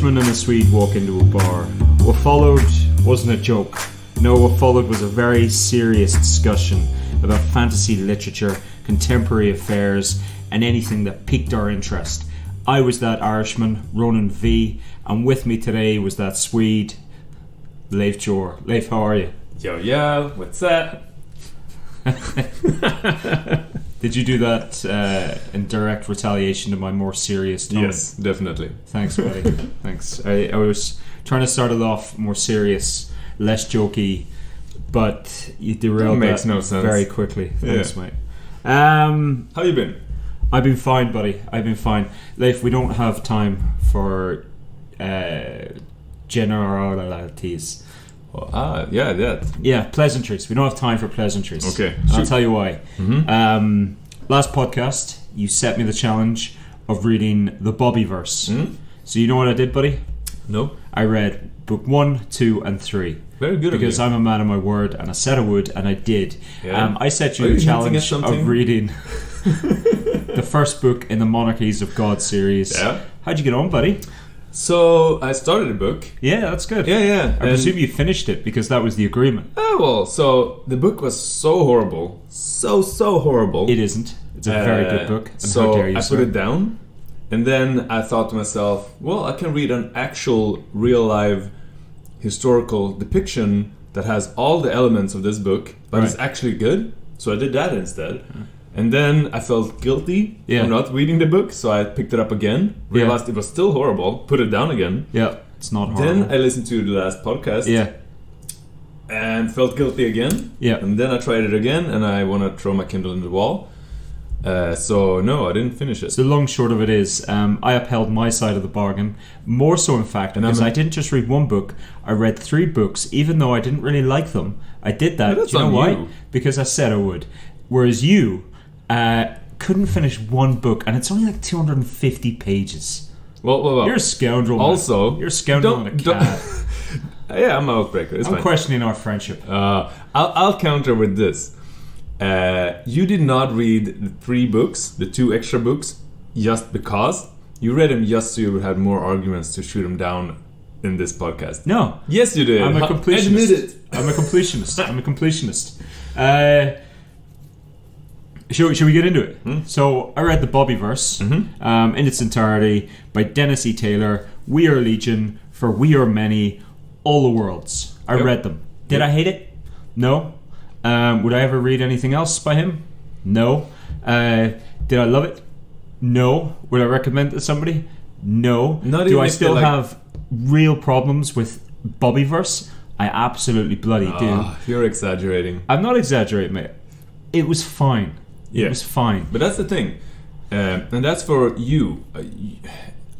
Irishman and a Swede walk into a bar. What followed wasn't a joke. No, what followed was a very serious discussion about fantasy literature, contemporary affairs, and anything that piqued our interest. I was that Irishman, Ronan V, and with me today was that Swede, Leif Jor. Leif, how are you? Yo, what's up? Did you do that in direct retaliation to my more serious tone? Yes, definitely. Thanks, buddy. Thanks. I was trying to start it off more serious, less jokey, but you derailed makes that no sense. very quickly. Thanks, mate. How you been? I've been fine, buddy. I've been fine. Leif, we don't have time for generalities. Yeah, pleasantries. We don't have time for pleasantries. Okay, I'll tell you why. Mm-hmm. Last podcast, you set me the challenge of reading the BobiVerse. Mm-hmm. So you know what I did, buddy? No. I read book 1, 2, and 3. Very good. Because I'm a man of my word, and I said I would, and I did. Yeah. I set you the challenge of reading the first book in the Monarchies of God series. Yeah. How'd you get on, buddy? So I started a book. Yeah, that's good. Yeah. I presume you finished it because that was the agreement. Oh well, so the book was so horrible, so horrible. It isn't. It's a very good book. And So how dare you, I sir? put it down, and then I thought to myself, well, I can read an actual, real live historical depiction that has all the elements of this book, but it's actually good. So I did that instead. Yeah. And then I felt guilty for not reading the book, so I picked it up again, realized it was still horrible, put it down again. Yeah, it's not horrible. Then I listened to the last podcast. Yeah. And felt guilty again. Yeah. And then I tried it again, and I want to throw my Kindle in the wall. So no, I didn't finish it. So the long short of it is, I upheld my side of the bargain. More so, in fact, because I didn't just read one book. I read 3 books, even though I didn't really like them. I did that. That's Do you know on why? you. Because I said I would. Whereas you couldn't finish one book, and it's only like 250 pages. Well. You're a scoundrel. Man. Also, you're a scoundrel and a cat. Yeah, I'm an outbreaker. It's I'm fine. questioning our friendship. I'll counter with this. You did not read the 3 books, the 2 extra books, just because. You read them just so you would have more arguments to shoot them down in this podcast. No. Yes, you did. I'm a completionist. Admit it. I'm a completionist. Should we get into it? So I read the BobiVerse in its entirety by Dennis E. Taylor. We are Legion, for we are many, all the worlds. I read them. Did I hate it? No. Would I ever read anything else by him? No. Did I love it? No. Would I recommend it to somebody? No. Do I still have real problems with BobiVerse? I absolutely bloody do. You're exaggerating. I'm not exaggerating, mate. It was fine. Yeah. It was fine. But that's the thing. And that's for you.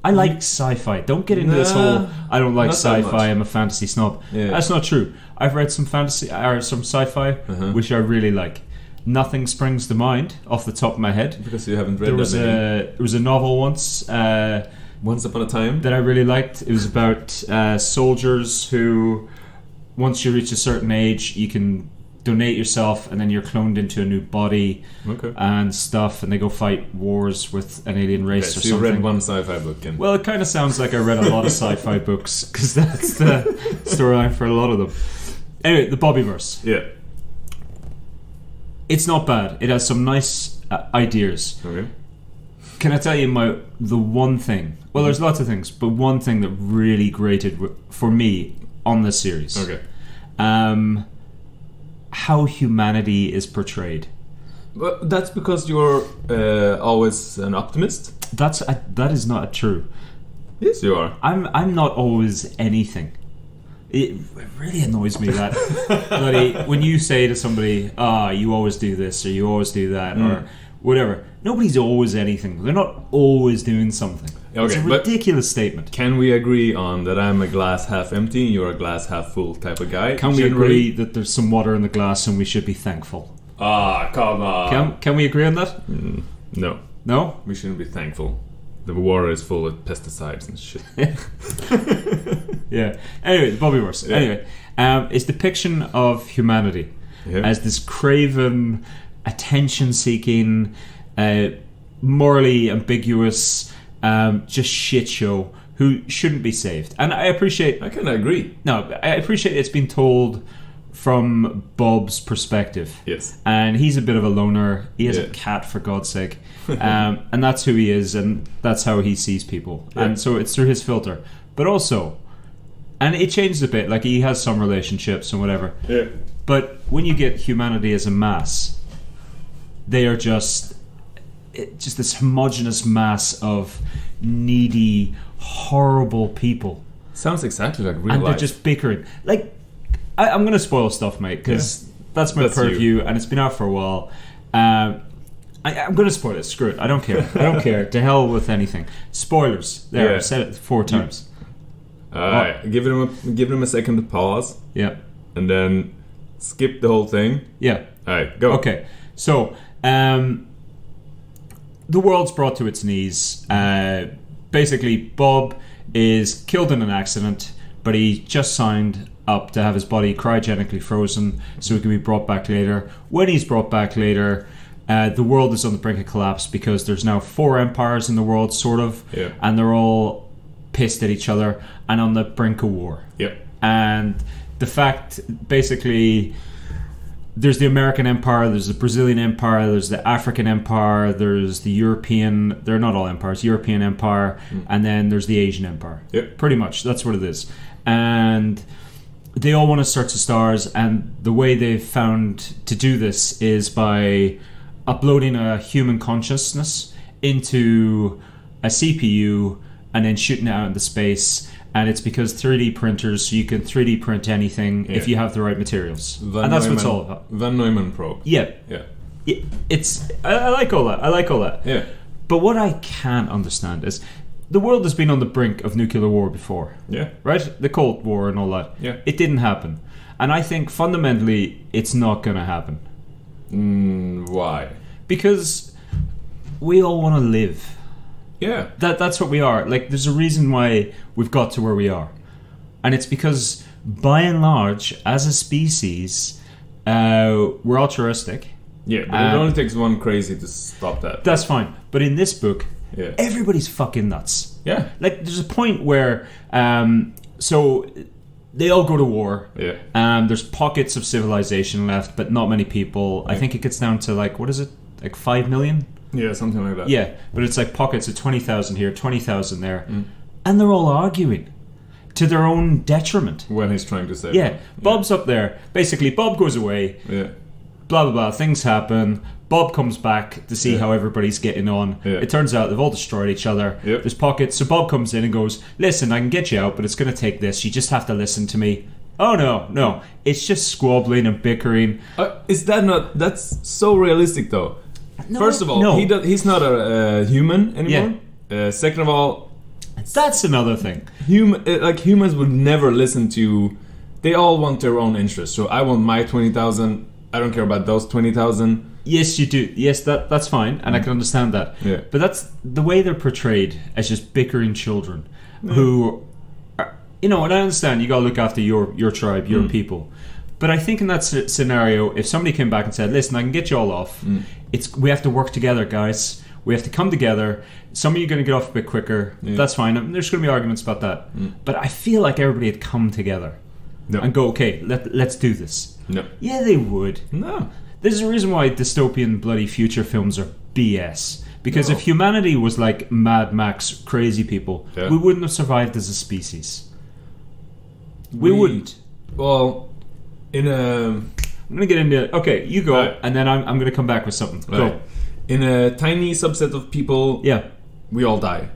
I like sci-fi. Don't get into this whole I don't like not that sci-fi, much. I'm a fantasy snob. Yeah. That's not true. I've read some fantasy or some sci-fi which I really like. Nothing springs to mind off the top of my head. Because you haven't read There was a novel once Once Upon a Time. that I really liked. It was about soldiers who, once you reach a certain age, you can donate yourself and then you're cloned into a new body and stuff, and they go fight wars with an alien race or So something. you read one sci-fi book. And Well, it kind of sounds like I read a lot of sci-fi books because that's the storyline for a lot of them. Anyway, the BobiVerse. yeah. It's not bad. It has some nice ideas. Okay. Can I tell you the one thing? Well, there's lots of things, but one thing that really grated for me on this series. Okay. How humanity is portrayed. Well, that's because you're always an optimist. That is not true. Yes, you are. I'm not always anything. It really annoys me that bloody, when you say to somebody, you always do this or you always do that or whatever. Nobody's always anything. They're not always doing something. Okay, it's a ridiculous statement. Can we agree on that I'm a glass half empty and you're a glass half full type of guy? Can we agree that there's some water in the glass and we should be thankful? Come on. Can we agree on that? No. No? We shouldn't be thankful. The water is full of pesticides and shit. Yeah. Anyway, the BobiVerse. Yeah. Anyway, its depiction of humanity as this craven, attention-seeking, morally ambiguous, just shit show who shouldn't be saved. And I appreciate... I kind of agree. No, I appreciate it's been told from Bob's perspective. Yes. And he's a bit of a loner. He has a cat, for God's sake. And that's who he is, and that's how he sees people. Yeah. And so it's through his filter. But also, and it changed a bit, like he has some relationships and whatever. Yeah. But when you get humanity as a mass, they are just this homogenous mass of needy, horrible people. Sounds exactly like real and life. They're just bickering. Like, I'm going to spoil stuff, mate, because that's my purview, and it's been out for a while. I'm going to spoil it. Screw it. I don't care. I don't care. To hell with anything. Spoilers. There, I've said it 4 times. Alright, give them a second to pause. Yeah. And then skip the whole thing. Yeah. Alright, go. Okay. So, the world's brought to its knees. Basically, Bob is killed in an accident, but he just signed up to have his body cryogenically frozen so he can be brought back later. When he's brought back later, the world is on the brink of collapse because there's now 4 empires in the world, sort of, and they're all pissed at each other and on the brink of war. Yep. And the fact, basically, there's the American Empire, there's the Brazilian Empire, there's the African Empire, there's the European, they're not all empires, European Empire, and then there's the Asian Empire. Yep. Pretty much, that's what it is. And they all want to search the stars, and the way they've found to do this is by uploading a human consciousness into a CPU and then shooting it out into space. And it's because 3D printers, so you can 3D print anything if you have the right materials. And that's what it's all about. Van Neumann probe. Yeah. I like all that. Yeah. But what I can't understand is the world has been on the brink of nuclear war before. Yeah. Right? The Cold War and all that. Yeah. It didn't happen. And I think fundamentally it's not going to happen. Why? Because we all want to live. Yeah. That's what we are. Like, there's a reason why we've got to where we are. And it's because, by and large, as a species, we're altruistic. Yeah, but it only takes one crazy to stop that. That's fine. But in this book, everybody's fucking nuts. Yeah. Like, there's a point where, so they all go to war. Yeah. There's pockets of civilization left, but not many people. I think it gets down to, like, what is it? Like 5 million? Yeah, something like that. Yeah, but it's like pockets of 20,000 here, 20,000 there. And they're all arguing to their own detriment. When he's trying to save Yeah, them. Bob's up there. Basically, Bob goes away. Yeah. Blah, blah, blah. Things happen. Bob comes back to see how everybody's getting on. Yeah. It turns out they've all destroyed each other. Yep. There's pockets. So Bob comes in and goes, listen, I can get you out, but it's going to take this. You just have to listen to me. Oh, no. It's just squabbling and bickering. Is that not... That's so realistic, though. No, First of all, he's not a human anymore. Yeah. Second of all... That's another thing. Humans would never listen to... They all want their own interests. So I want my 20,000. I don't care about those 20,000. Yes, you do. Yes, that's fine, and I can understand that. Yeah. But that's the way they're portrayed as just bickering children who... Are, and I understand you got to look after your tribe, your people. But I think in that scenario, if somebody came back and said, listen, I can get you all off, we have to work together, guys. We have to come together. Some of you are going to get off a bit quicker. Yeah. That's fine. There's going to be arguments about that. But I feel like everybody had come together and go, okay, let's do this. No. Yeah, they would. No. There's a reason why dystopian bloody future films are BS. Because if humanity was like Mad Max crazy people, we wouldn't have survived as a species. We wouldn't. Well... I'm gonna get into it. Okay, you go, and then I'm gonna come back with something. Go. In a tiny subset of people, we all die.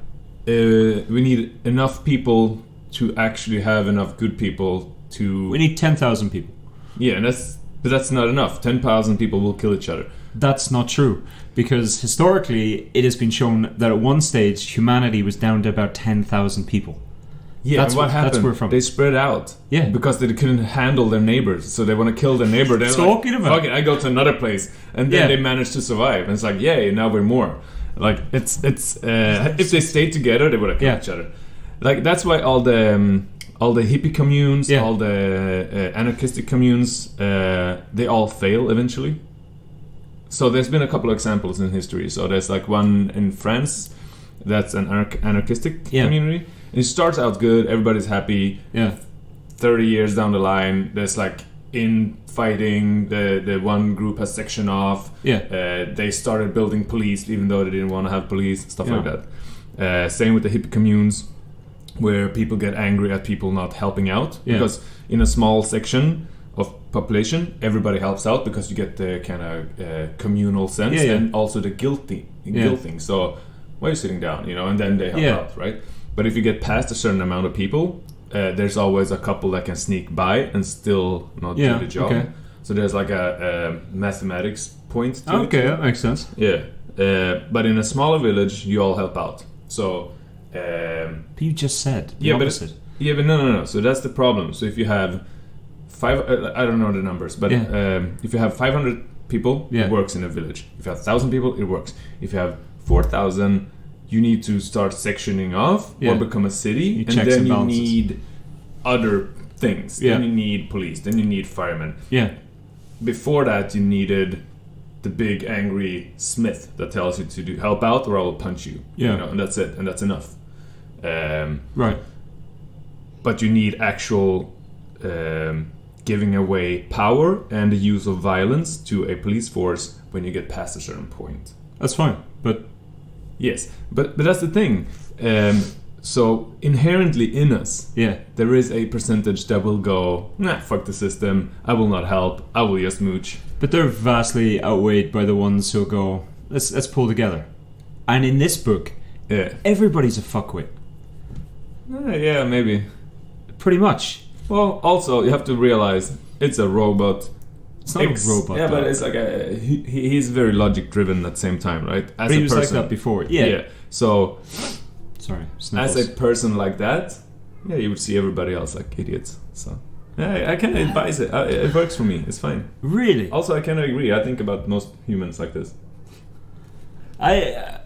We need enough people to actually have enough good people to. We need 10,000 people. Yeah, but that's not enough. 10,000 people will kill each other. That's not true, because historically it has been shown that at one stage humanity was down to about 10,000 people. Yeah, that's what happened. That's where from. They spread out. Yeah, because they couldn't handle their neighbors, so they want to kill their neighbor. They're talking like, about. Fuck it, I go to another place, and then they manage to survive. And it's like, yay, now we're more. Like it's if they stayed together, they would have killed each other. Like that's why all the hippie communes, all the anarchistic communes, they all fail eventually. So there's been a couple of examples in history. So there's like one in France, that's an anarchistic community. And it starts out good, everybody's happy. Yeah. 30 years down the line, there's like infighting. The one group has section off. Yeah. They started building police, even though they didn't want to have police, stuff like that. Same with the hippie communes, where people get angry at people not helping out because in a small section of population, everybody helps out because you get the kind of communal sense and also the guilting. So why are you sitting down? And then they help out, right? But if you get past a certain amount of people, there's always a couple that can sneak by and still not do the job. Okay. So there's like a mathematics point to it. Okay, that makes sense. Yeah. But in a smaller village, you all help out. So... but you just said the opposite. But no. So that's the problem. So if you have I don't know the numbers, but if you have 500 people, it works in a village. If you have 1,000 people, it works. If you have 4,000, you need to start sectioning off or become a city, and then you need other things. Then you need police. Then you need firemen. Yeah. Before that, you needed the big angry smith that tells you to help out or I will punch you. Yeah. And that's it, and that's enough. Right. But you need actual giving away power and the use of violence to a police force when you get past a certain point. That's fine, but... Yes, but that's the thing. So inherently in us, there is a percentage that will go, nah, fuck the system, I will not help, I will just mooch. But they're vastly outweighed by the ones who go, let's pull together. And in this book, everybody's a fuckwit. Yeah, maybe. Pretty much. Well, also, you have to realize, it's a robot. It's not a robot. Yeah, but it's like he's very logic-driven at the same time, right? But he was like that before. Yeah. So... Sorry, sniffles. As a person like that, you would see everybody else like idiots. So I kind of advise it. It works for me. It's fine. Really? Also, I kind of agree. I think about most humans like this. I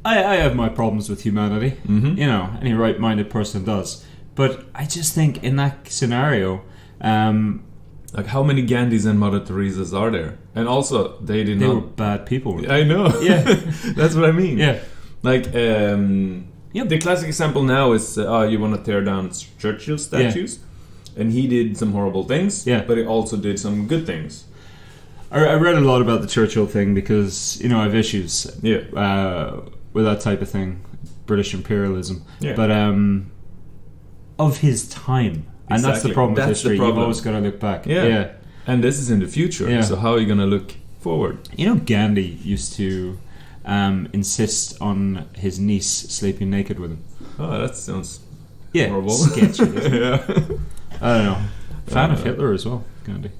have my problems with humanity. Mm-hmm. Any right-minded person does. But I just think in that scenario, like how many Gandhis and Mother Teresas are there? And also, they were bad people. I know. Yeah, that's what I mean. Yeah. Like, the classic example now is, you want to tear down Churchill statues. Yeah. And he did some horrible things, but he also did some good things. I read a lot about the Churchill thing because, I have issues with that type of thing, British imperialism. Yeah. But of his time. Exactly. And that's the problem with history. You've always got to look back. Yeah. And this is in the future, so how are you going to look forward? Gandhi used to... insist on his niece sleeping naked with him. Oh, that sounds horrible. Sketchy. I don't know. Fan of Hitler as well, Gandhi.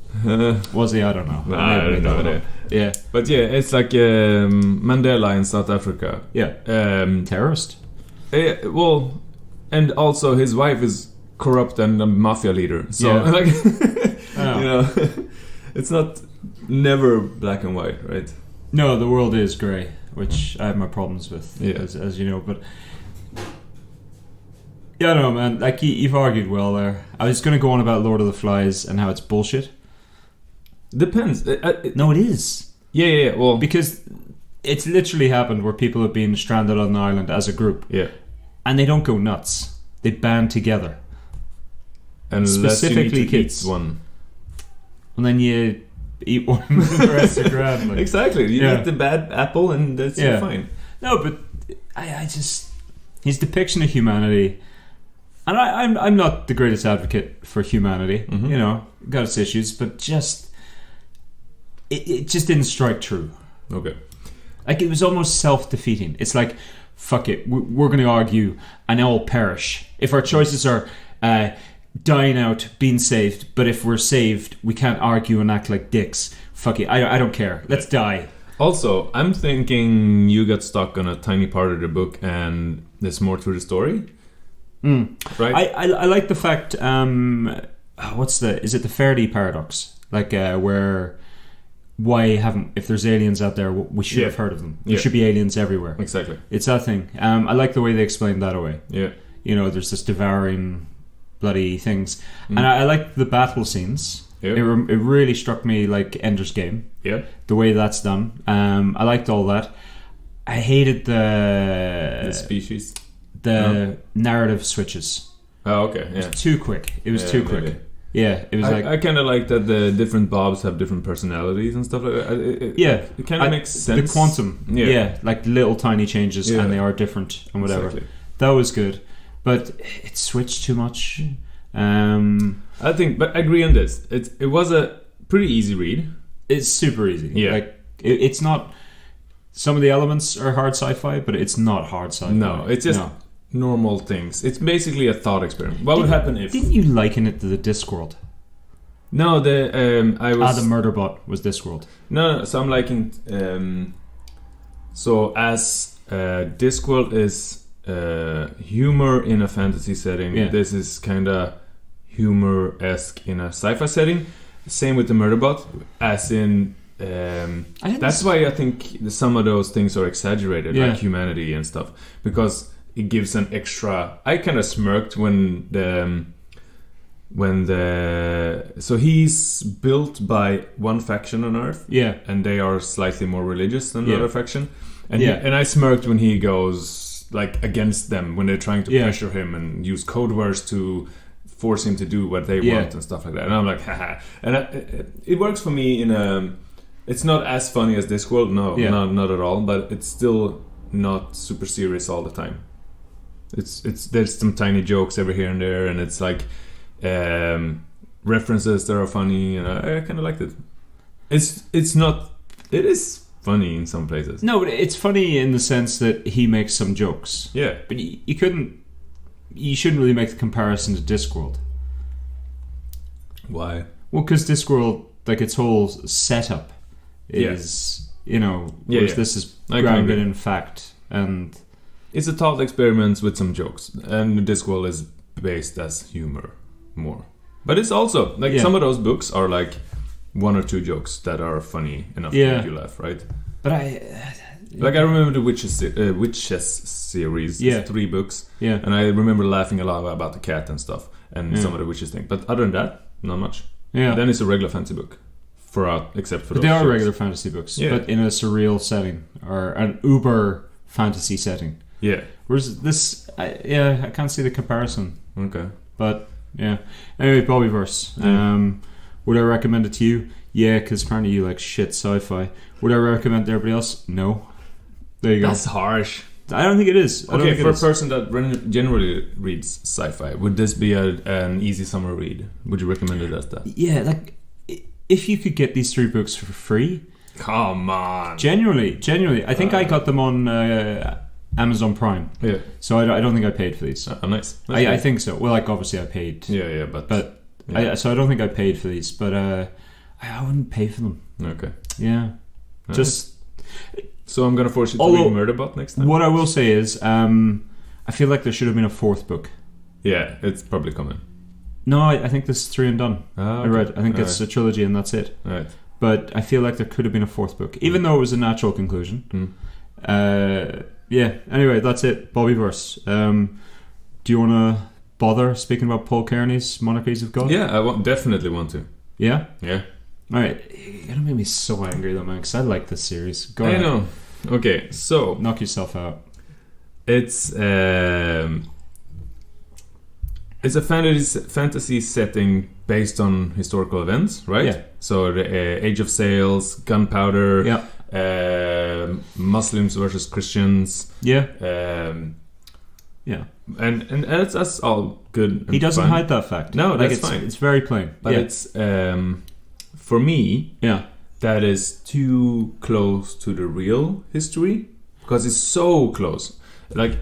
Was he? I don't know. I don't know. Yeah. But it's like Mandela in South Africa. Yeah. Terrorist. Well, and also his wife is corrupt and a mafia leader. So it's not never black and white, right? No, the world is grey, which I have my problems with, as you know. But I don't know, man. Like you've argued well there. I was going to go on about Lord of the Flies and how it's bullshit. Depends. No, it is. Yeah. Well, because it's literally happened where people have been stranded on an island as a group. Yeah, and they don't go nuts. They band together. And specifically kids. One. And then you eat one and the rest are grand. Like. Exactly. You eat the bad apple and that's fine. No, but I just... His depiction of humanity... And I'm not the greatest advocate for humanity. Mm-hmm. Got its issues, but just... It just didn't strike true. Okay. Like, it was almost self-defeating. It's like, fuck it, we're going to argue and all perish. If our choices are... dying out, being saved, but if we're saved, we can't argue and act like dicks. Fuck it, I don't care. Let's die. Also, I'm thinking you got stuck on a tiny part of the book and there's more to the story. Right? I like the fact, is it the Faraday paradox? Like, where, if there's aliens out there, we should have heard of them. There should be aliens everywhere. Exactly. It's that thing. I like the way they explained that away. Yeah. There's this devouring... bloody things, and I like the battle scenes. It really struck me like Ender's Game. Yeah, the way that's done. I liked all that. I hated the species, the narrative switches. Oh, okay. Yeah. It was too quick. It was too quick. Maybe. Yeah, it was I kind of like that the different Bobs have different personalities and stuff like that. It kind of makes sense. The quantum, like little tiny changes, and they are different and whatever. Exactly. That was good, but it switched too much. I think, but I agree on this. It was a pretty easy read. It's super easy. Yeah, like it's not. Some of the elements are hard sci-fi, but it's not hard sci-fi. No, it's just normal things. It's basically a thought experiment. What would happen if? Didn't you liken it to the Discworld? No, the Murderbot was Discworld. No. So I'm liking. So as Discworld is humor in a fantasy setting, this is kind of humor-esque in a sci-fi setting. Same with the Murderbot, as in. That's why I think some of those things are exaggerated, like humanity and stuff, because it gives an extra. I kind of smirked when so he's built by one faction on Earth, and they are slightly more religious than the other faction, and and I smirked when he goes like against them when they're trying to pressure him and use code words to force him to do what they want and stuff like that, and I'm like, haha, and it works for me in a. It's not as funny as Discworld, not at all, but it's still not super serious all the time. It's there's some tiny jokes every here and there, and it's like references that are funny, and I kind of liked it. It is funny in some places. No, but it's funny in the sense that he makes some jokes. Yeah, but you shouldn't really make the comparison to Discworld. Why? Well, because Discworld, like its whole setup. Is whereas this is grounded in fact, and it's a thought experiment with some jokes, and Discworld is based as humor more, but it's also like some of those books are like one or two jokes that are funny enough to make you laugh, right? But I remember the Witches series, 3 books, and I remember laughing a lot about the cat and stuff, and some of the witches thing, but other than that, not much. Then it's a regular fantasy book. Except for but those they are jokes. regular fantasy books, but in a surreal setting or an uber fantasy setting. Yeah. Whereas this, I can't see the comparison. Okay. But anyway, BobiVerse. Would I recommend it to you? Yeah, because apparently you like shit sci-fi. Would I recommend it to everybody else? No. There you go. That's harsh. I don't think it is. Okay, for a person that generally reads sci-fi, would this be an easy summer read? Would you recommend it as that? Yeah, like. If you could get these 3 books for free, come on. Genuinely, I think I got them on Amazon Prime. Yeah. So I don't think I paid for these. Nice. I think so. Well, like obviously I paid. Yeah, but so I don't think I paid for these, but I wouldn't pay for them. Okay. Yeah. Nice. Just. So I'm gonna force you to read Murderbot next time. What I will say is, I feel like there should have been a 4th book. Yeah, it's probably coming. No, I think this is 3 and done. Oh, okay. I think it's a trilogy and that's it. Right. But I feel like there could have been a 4th book, even though it was a natural conclusion. Anyway, that's it. BobiVerse. Do you want to bother speaking about Paul Kearney's Monarchies of God? Yeah, I definitely want to. Yeah? Yeah. Alright. You're going to make me so angry though, man, because I like this series. Go ahead. I know. Okay, so... knock yourself out. It's a fantasy setting based on historical events, right? Yeah. So the Age of Sails, gunpowder, Muslims versus Christians. Yeah. And that's all good. He doesn't fun. hide that fact. No, like that's fine. It's very plain. But it's for me. Yeah. That is too close to the real history because it's so close. Like.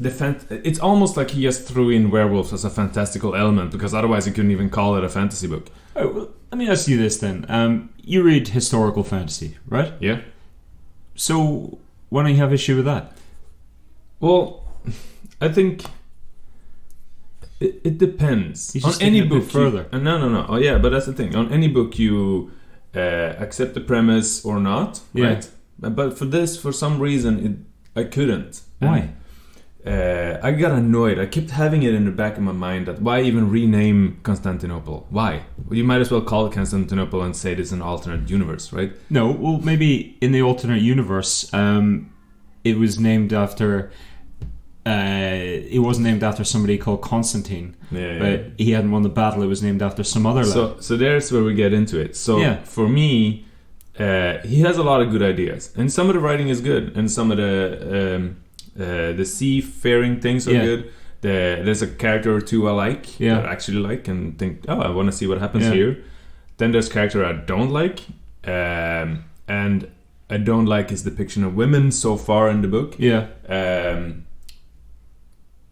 It's almost like he just threw in werewolves as a fantastical element because otherwise he couldn't even call it a fantasy book. Oh, well, let me ask you this then. You read historical fantasy, right? Yeah. So why don't you have issue with that? Well, I think it depends. He's on just any taking it a book bit further. No. Oh yeah, but that's the thing. On any book you accept the premise or not, right? But for this, for some reason, I couldn't. Why? I got annoyed. I kept having it in the back of my mind that why even rename Constantinople? Why? Well, you might as well call it Constantinople and say it's an alternate universe, right? No, well, maybe in the alternate universe, it was named after he wasn't named after somebody called Constantine. But he hadn't won the battle. It was named after some other lad. So there's where we get into it. So for me, he has a lot of good ideas, and some of the writing is good, and some of the seafaring things are good. There's a character or two I like, that I actually like, and think, oh, I want to see what happens here. Then there's character I don't like, and I don't like his depiction of women so far in the book. And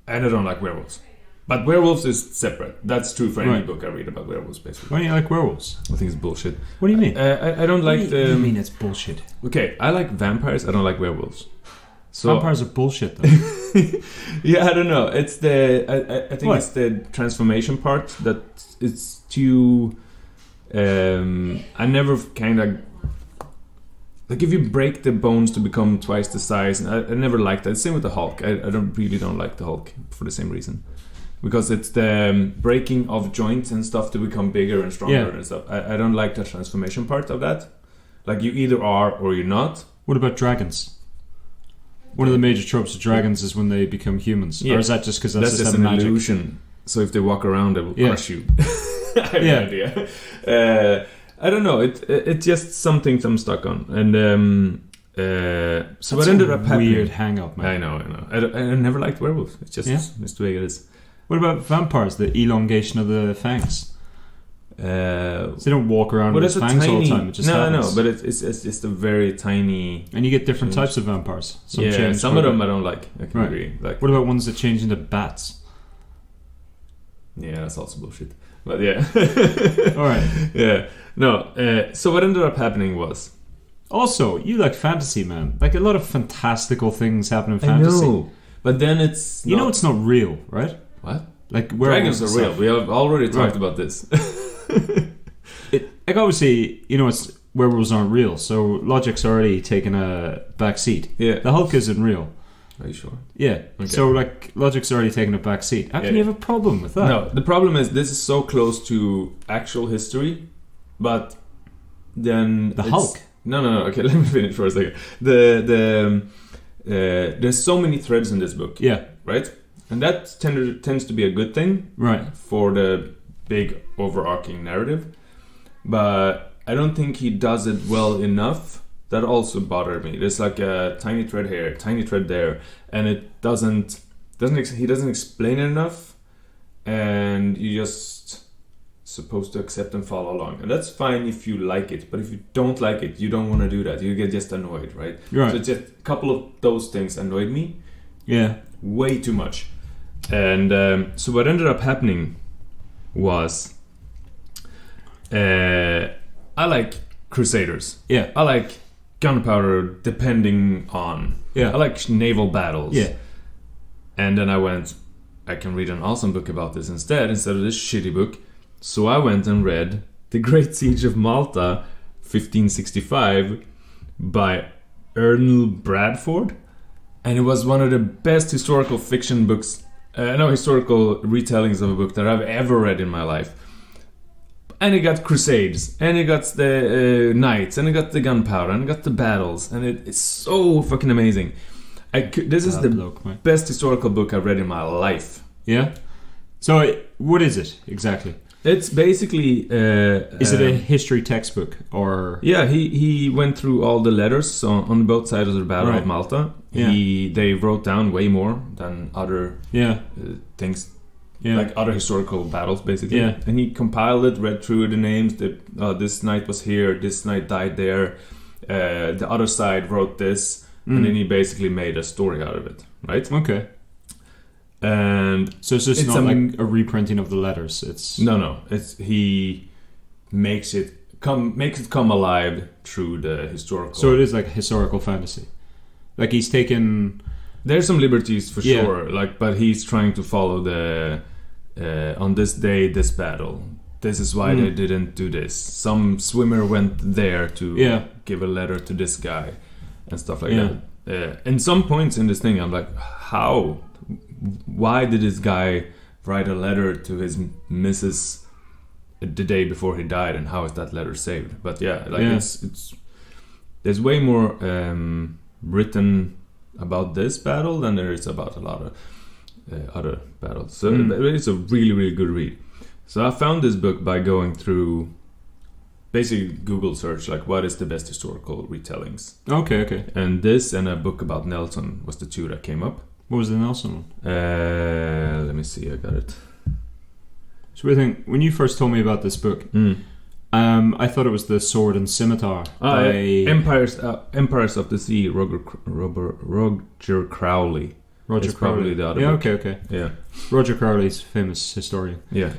I don't like werewolves. But werewolves is separate. That's true for any book I read about werewolves, basically. Why don't you like werewolves? I think it's bullshit. What do you mean? I don't like what do you mean it's bullshit? Okay, I like vampires. I don't like werewolves. So vampires are bullshit, though. Yeah, I don't know. It's I think it's the transformation part that it's too. I never kind of like if you break the bones to become twice the size. I never liked that. Same with the Hulk. I don't like the Hulk for the same reason. Because it's the breaking of joints and stuff to become bigger and stronger and stuff. I don't like the transformation part of that. Like you either are or you're not. What about dragons? One of the major tropes of dragons is when they become humans. Or is that just because that's just an magic? illusion. So if they walk around, they will crush you. I have no idea. I don't know. It's just something I'm stuck on. And so what ended up happening... weird hang-up, man. I know. I never liked werewolves. It's just it's the way it is. What about vampires? The elongation of the fangs. So they don't walk around with fangs all the time. It just happens. But it's just a very tiny. And you get different types of vampires. Some of them I don't like. I can agree. Like, what about ones that change into bats? Yeah, that's also bullshit. But yeah. All right. Yeah. No. So what ended up happening was. Also, you like fantasy, man. Like a lot of fantastical things happen in fantasy. I know. But then it's. You know, it's not real, right? What? Like dragons are real. We have already talked about this. Like obviously, you know, it's werewolves aren't real, so logic's already taken a back seat. Yeah. The Hulk isn't real. Are you sure? Yeah. Okay. So like logic's already taken a back seat. How can you have a problem with that? No, the problem is this is so close to actual history, but then the Hulk. No. Okay, let me finish for a second. There's so many threads in this book. Yeah. Right? And that tends to be a good thing. Right. For the big overarching narrative. But I don't think he does it well enough. That also bothered me. There's like a tiny thread here, tiny thread there, and it he doesn't explain it enough, and you just supposed to accept and follow along, and that's fine if you like it. But if you don't like it, you don't want to do that. You get just annoyed, right? Right. So just a couple of those things annoyed me. Yeah. Way too much. And so what ended up happening was I like Crusaders. Yeah. I like gunpowder depending on. Yeah. I like naval battles. Yeah. And then I can read an awesome book about this instead of this shitty book. So I went and read The Great Siege of Malta, 1565 by Ernie Bradford. And it was one of the best historical fiction books, historical retellings of a book that I've ever read in my life. And it got crusades, and it got the knights, and it got the gunpowder, and it got the battles, and it's so fucking amazing. This is the best historical book I've read in my life. Yeah? So what is it exactly? It's basically... is it a history textbook, or... Yeah, he went through all the letters on both sides of the Battle of Malta. Yeah. They wrote down way more than other things. Yeah. Like other historical battles, basically. Yeah. And he compiled it, read through the names. This knight was here, this knight died there. The other side wrote this. And then he basically made a story out of it, right? Okay. And so it's just not like a reprinting of the letters. It's no. He makes it come alive through the historical. So it is like historical fantasy. Like he's taken. There's some liberties for sure. Like, but he's trying to follow the on this day, this battle. This is why they didn't do this. Some swimmer went there to give a letter to this guy and stuff like that. In some points in this thing, I'm like, how? Why did this guy write a letter to his missus the day before he died, and how is that letter saved? But it's there's way more written about this battle than there is about a lot of other battles. So it's a really, really good read. So I found this book by going through basically Google search, like what is the best historical retellings. Okay. And this and a book about Nelson was the two that came up. What was the Nelson one? Let me see, I got it. So when you first told me about this book, I thought it was the Sword and Scimitar by Empires of the Sea, Roger Crowley. Roger Crowley. Probably the other book. Okay. Yeah. Roger Crowley's famous historian. Yeah.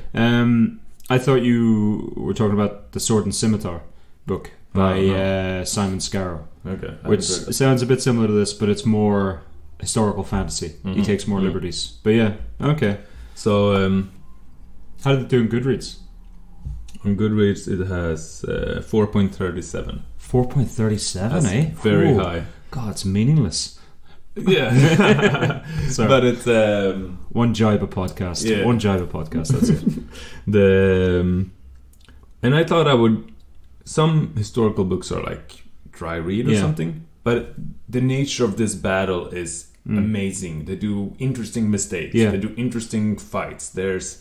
I thought you were talking about the Sword and Scimitar book by Simon Scarrow. Okay. Which sounds a bit similar to this, but it's more historical fantasy. He takes more liberties. But yeah, okay. So, how did it do in Goodreads? On Goodreads, it has 4.37. 4.37, eh? Very high. God, it's meaningless. Yeah. But it's one Jaiba podcast. Yeah. One Jaiba podcast, that's it. And I thought some historical books are like dry read or something, but the nature of this battle is amazing. They do interesting mistakes. They do interesting fights. There's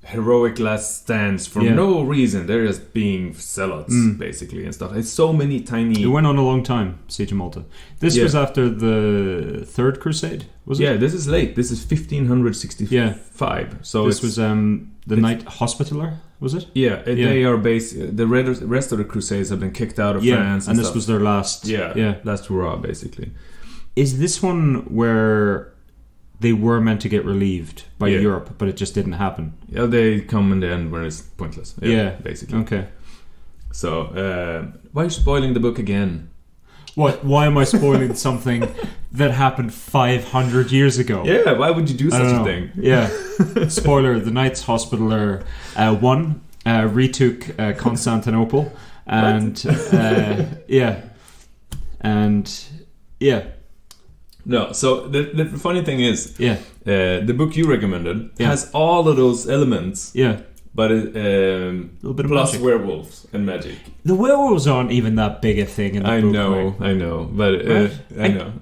heroic last stands for no reason. They're just being zealots basically and stuff. It's so many tiny. It went on a long time, Siege of Malta. This was after the Third Crusade, was it? Yeah, this is late. This is 1565. So this was the Knight Hospitaller, was it? Yeah, they are the rest of the Crusades have been kicked out of France, and this was their last. Last hurrah, basically. Is this one where they were meant to get relieved by Europe, but it just didn't happen? Yeah, they come in the end where it's pointless. Yeah, basically. Okay. So, why are you spoiling the book again? What? Why am I spoiling something that happened 500 years ago? Yeah, why would you do such a thing? Yeah. Spoiler, the Knights Hospitaller retook Constantinople, and No, so the funny thing is, the book you recommended has all of those elements. Yeah. But a little bit of plus magic. Werewolves and magic. The werewolves aren't even that big a thing in the book. I know, but right? I know.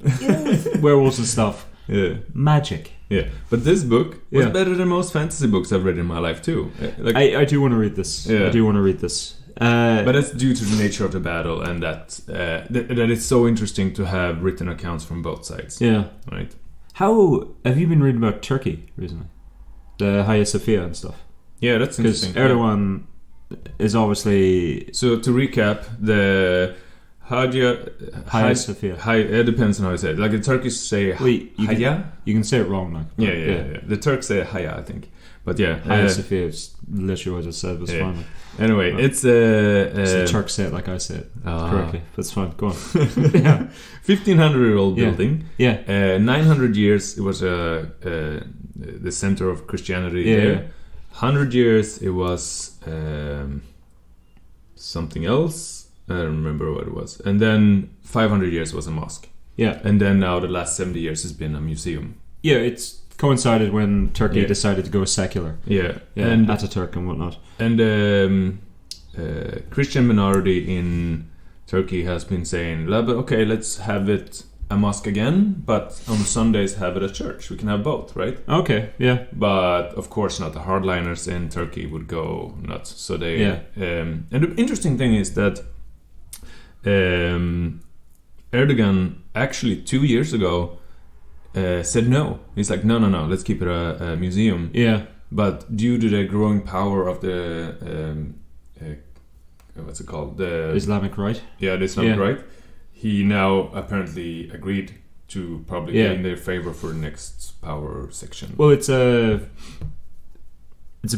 Werewolves and stuff. Yeah. Magic. Yeah, but this book was better than most fantasy books I've read in my life too. I do want to read this. Yeah. I do want to read this. But that's due to the nature of the battle and that it's so interesting to have written accounts from both sides. Yeah. Right. How have you been reading about Turkey recently? The Hagia Sophia and stuff. Yeah, that's interesting. Because Erdogan is obviously. So to recap, the Hagia Sophia. It depends on how you say it. Like the Turkish say Hagia. You can say it wrong, like. Yeah. The Turks say Hagia, I think. But yeah, Hagia Sophia is literally what I just said. Was fine. Like. Anyway, it's the Turks say it like I say it correctly. That's fine. Go on. 1500-year-old building. Yeah. 900 years it was the center of Christianity there. 100 years it was something else. I don't remember what it was. And then 500 years was a mosque. Yeah. And then now the last 70 years has been a museum. Yeah, it's coincided when Turkey decided to go secular. Yeah. And Ataturk and whatnot. And Christian minority in Turkey has been saying, okay, let's have it a mosque again, but on Sundays have it a church. We can have both, right? Okay, yeah. But of course not. The hardliners in Turkey would go nuts. So they and the interesting thing is that Erdogan actually 2 years ago said no. He's like, no, let's keep it a museum. Yeah. But due to the growing power of the what's it called? The Islamic Right. Yeah, the Islamic Right. He now apparently agreed to probably get in their favor for the next power section. Well, it's a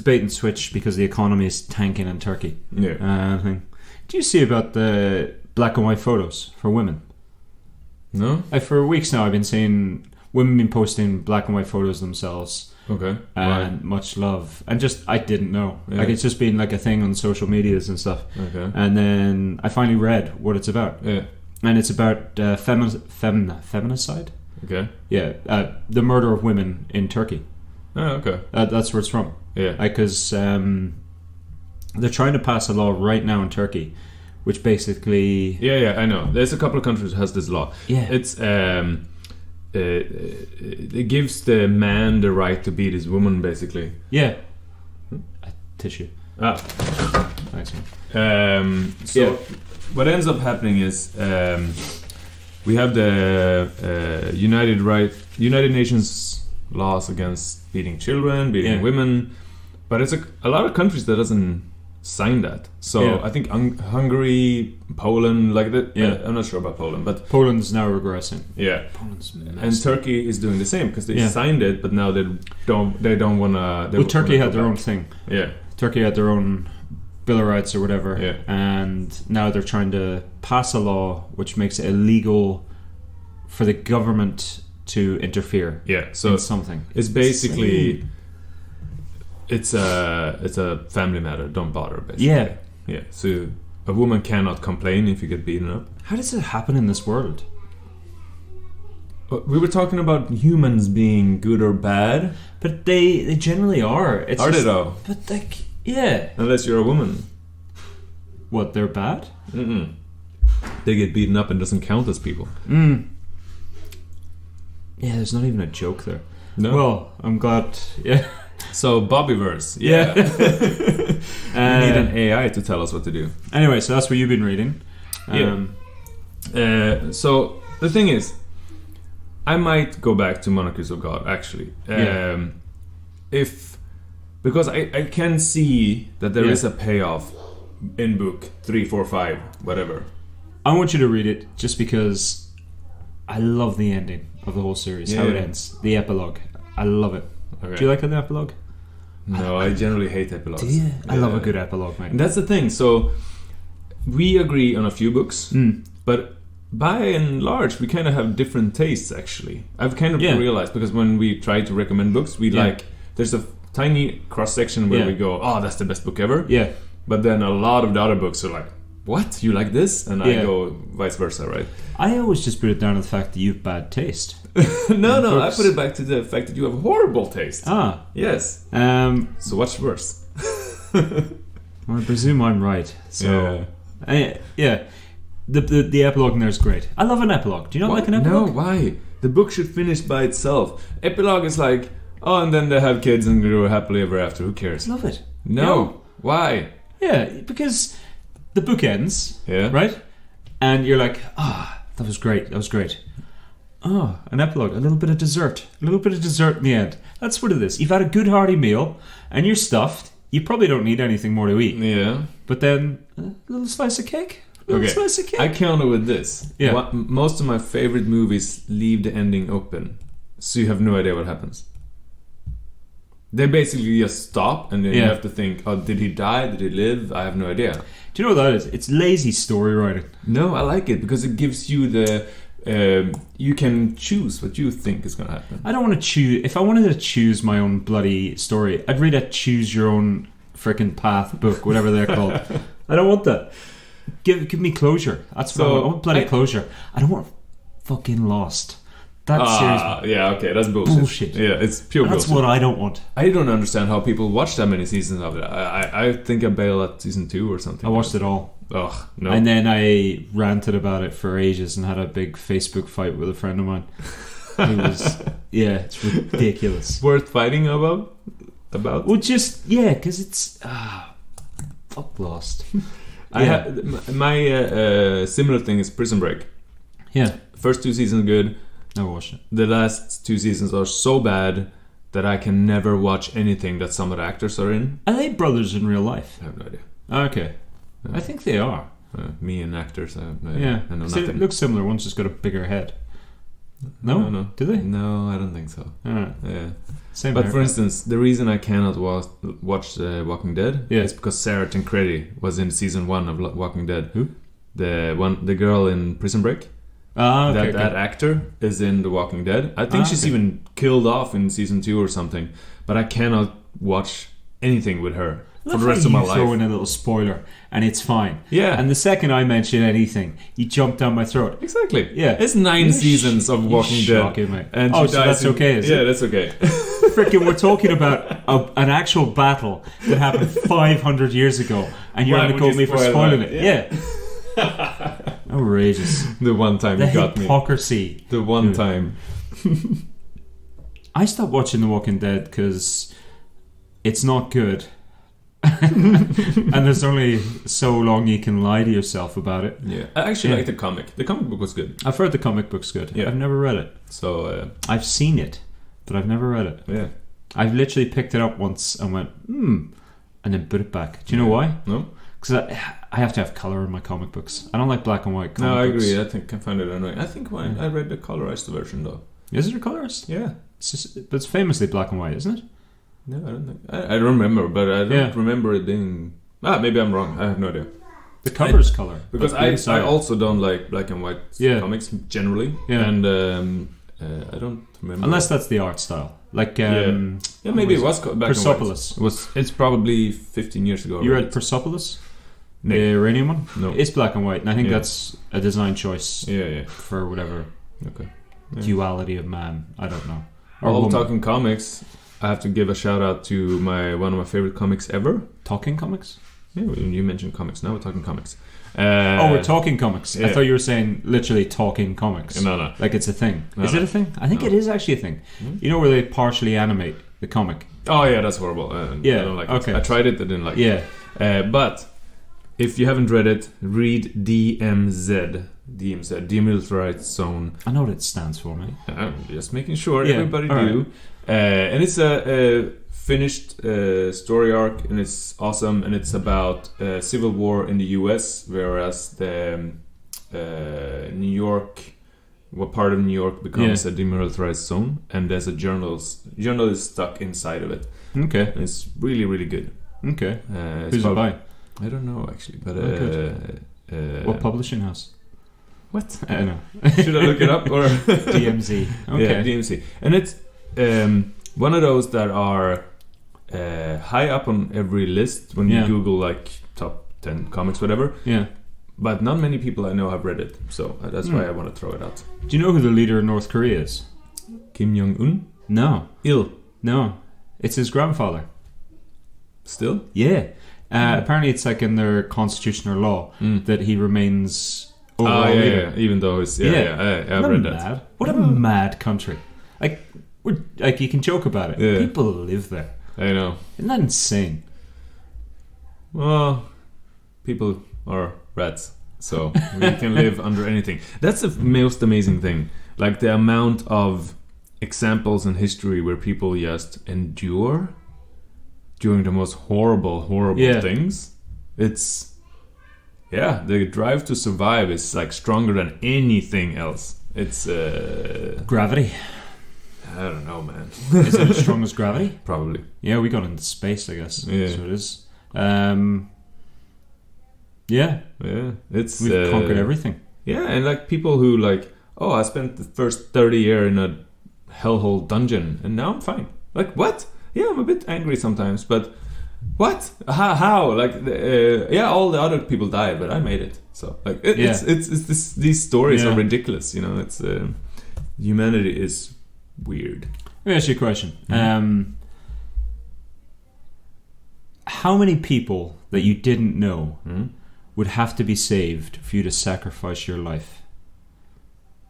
bait and switch because the economy is tanking in Turkey. Yeah. Do you see about the black and white photos for women? No. For weeks now, I've been seeing women been posting black and white photos themselves. Okay. And much love. And I didn't know. Yeah. Like, it's just been like a thing on social medias and stuff. Okay. And then I finally read what it's about. Yeah. And it's about feminicide. Okay. Yeah. The murder of women in Turkey. Oh, okay. That's where it's from. Yeah. Because they're trying to pass a law right now in Turkey, which basically... Yeah, I know. There's a couple of countries that has this law. Yeah. It's it gives the man the right to beat his woman, basically. Yeah. A tissue. Ah. Thanks, man. So what ends up happening is we have the United Nations laws against beating children, beating women, but it's a lot of countries that doesn't sign that. So I think Hungary, Poland, like that. Yeah. I'm not sure about Poland, but Poland's now regressing. Yeah, Poland's messed. And Turkey is doing the same because they signed it, but now they don't wanna. Well, Turkey had their own thing. Yeah, Turkey had their own Bill of Rights or whatever. Yeah, and now they're trying to pass a law which makes it illegal for the government to interfere. Yeah, so in something. It's basically. It's a family matter. Don't bother, basically. Yeah. So a woman cannot complain if you get beaten up. How does it happen in this world? We were talking about humans being good or bad, but they generally are. It's are they though? But like, yeah. Unless you're a woman. What? They're bad? Mm-mm. They get beaten up and doesn't count as people. Yeah, there's not even a joke there. No. Well, I'm glad. Yeah. So BobiVerse, we need an AI to tell us what to do. Anyway, so that's what you've been reading. So the thing is, I might go back to Monarchies of God actually, because I can see that there is a payoff in book 3, 4, 5, whatever. I want you to read it just because I love the ending of the whole series. How it ends, the epilogue. I love it. Okay. Do you like an epilogue? No, I generally hate epilogues. Do you? I love a good epilogue, mate. And that's the thing. So we agree on a few books, but by and large, we kind of have different tastes. Actually, I've kind of realized because when we try to recommend books, we like there's a tiny cross section where we go, "Oh, that's the best book ever." Yeah. But then a lot of the other books are like, "What? You like this?" And I go vice versa, right? I always just put it down to the fact that you have bad taste. No, I put it back to the fact that you have horrible taste. Ah. Yes. So what's worse? Well, I presume I'm right. So The epilogue in there is great. I love an epilogue. Do you not like an epilogue? No, why? The book should finish by itself. Epilogue is like, oh, and then they have kids and grow happily ever after. Who cares? Love it. No. Why? Yeah, because the book ends, yeah, right? And you're like, that was great. That was great. Oh, an epilogue, a little bit of dessert. A little bit of dessert in the end. That's what it is. You've had a good hearty meal and you're stuffed. You probably don't need anything more to eat. Yeah. But then a little slice of cake. Slice of cake. I counter with this. Yeah. Most of my favorite movies leave the ending open. So you have no idea what happens. They basically just stop and then you have to think, oh, did he die? Did he live? I have no idea. Do you know what that is? It's lazy story writing. No, I like it because it gives you the... you can choose what you think is going to happen. I don't want to choose. If I wanted to choose my own bloody story, I'd read a choose your own frickin' path book, whatever they're called. I don't want that. Give me closure. That's what I want. I want bloody closure. I don't want fucking Lost. That's serious. Yeah, okay, that's bullshit. Yeah, it's pure bullshit. That's what I don't want. I don't understand how people watch that many seasons of it. I think I bailed at season 2 or something. I watched it all. Ugh, no. And then I ranted about it for ages and had a big Facebook fight with a friend of mine. It was, it's ridiculous. Worth fighting about? Well, just, because it's, fuck Lost. My similar thing is Prison Break. Yeah. First 2 seasons good. Never watched it. The last 2 seasons are so bad that I can never watch anything that some of the actors are in. Are they brothers in real life? I have no idea. Okay. I think they are. Me and actors, I have no idea. I know nothing. It looks similar. One's just got a bigger head. No? No. Do they? No, I don't think so. Alright. Yeah. Same but hair. For instance, the reason I cannot watch Walking Dead is because Sarah Tancredi was in season 1 of Walking Dead. Who? The girl in Prison Break. That actor is in The Walking Dead. I think she's even killed off in season 2 or something. But I cannot watch anything with her for the rest of my life. Throw in a little spoiler and it's fine. Yeah. And the second I mention anything, you jump down my throat. Exactly. Yeah. It's 9 seasons of Walking Dead. Mate. And so that's okay, is it? Yeah, that's okay. Freaking, we're talking about an actual battle that happened 500 years ago, and you're going to call me for spoiling it. Yeah. Outrageous. The one time you got me. The hypocrisy. The one time. I stopped watching The Walking Dead because it's not good. And there's only so long you can lie to yourself about it. Yeah, I actually like the comic. The comic book was good. I've heard the comic book's good. Yeah. I've never read it. So I've seen it, but I've never read it. yeah, I've literally picked it up once and went, and then put it back. Do you know why? No? Because I have to have colour in my comic books. I don't like black and white comic No, I books. agree. I think I find it annoying. I think when I read the colorized version though. Is it a colourist? Yeah. But it's famously black and white, isn't it? No, I don't think. I don't remember, but I don't remember it being. Maybe I'm wrong. I have no idea. The cover's colour. Because I also don't like black and white comics generally. Yeah. And I don't remember. Unless that's the art style. Like, maybe it was black and white. Persepolis. It's probably 15 years ago. You read Persepolis? No. The Iranian one? No. It's black and white, and I think that's a design choice for whatever duality of man. I don't know. Or All woman. talking comics, I have to give a shout out to one of my favorite comics ever. Talking comics? Yeah, you mentioned comics. Now we're talking comics. We're talking comics. Yeah. I thought you were saying literally talking comics. No. Like it's a thing. Is it a thing? I think No. it is actually a thing. Mm-hmm. You know where they partially animate the comic? Oh yeah, that's horrible. I don't like it. I tried it, I didn't like it. But if you haven't read it, read DMZ, Demilitarized Zone. I know what it stands for, mate. I'm just making sure everybody all do. right. And it's a finished story arc, and it's awesome, and it's about civil war in the US, whereas the New York, what part of New York becomes a demilitarized zone, and there's a journalist stuck inside of it. Okay. And it's really, really good. Okay. Who's it by? I don't know actually, but what publishing house? What? I don't know. Should I look it up or DMZ? Okay. Yeah, DMZ, and it's one of those that are high up on every list when you Google like top 10 comics, whatever. Yeah. But not many people I know have read it, so that's why I want to throw it out. Do you know who the leader of North Korea is? Kim Jong-un? No. Il? No. It's his grandfather. Still? Yeah. Apparently it's like in their constitution or law that he remains overall leader. Yeah. Even though it's... I've read that. What a mad country. Like you can joke about it. Yeah. People live there. I know. Isn't that insane? Well, people are rats, so we can live under anything. That's the most amazing thing. Like the amount of examples in history where people just endure during the most horrible things. It's the drive to survive is like stronger than anything else. It's gravity. I don't know, man. Is it as strong as gravity? Probably. Yeah, we got into space, I guess. Yeah. That's what it is. It's we've conquered everything. Yeah, and like people who like, I spent the first 30 years in a hellhole dungeon and now I'm fine. Like, what? Yeah, I'm a bit angry sometimes, but what? How? Like, all the other people died, but I made it. So, like, these stories are ridiculous. You know, it's humanity is weird. Let me ask you a question. How many people that you didn't know would have to be saved for you to sacrifice your life?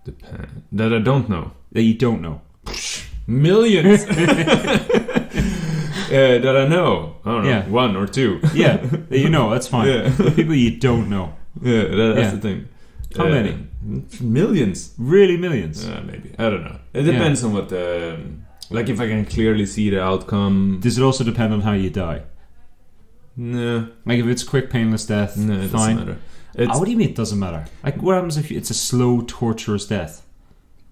That I don't know. That you don't know. Millions. That I know. I don't know. One or two. Yeah, you know, that's fine. Yeah. But people you don't know. Yeah, that's the thing. How many? Millions. Really, millions? Maybe. I don't know. It depends on what the... Like, if I can clearly see the outcome... Does it also depend on how you die? No. Like, if it's quick, painless death, no, it fine. doesn't matter. What do you mean it doesn't matter? Like, what happens if it's a slow, torturous death?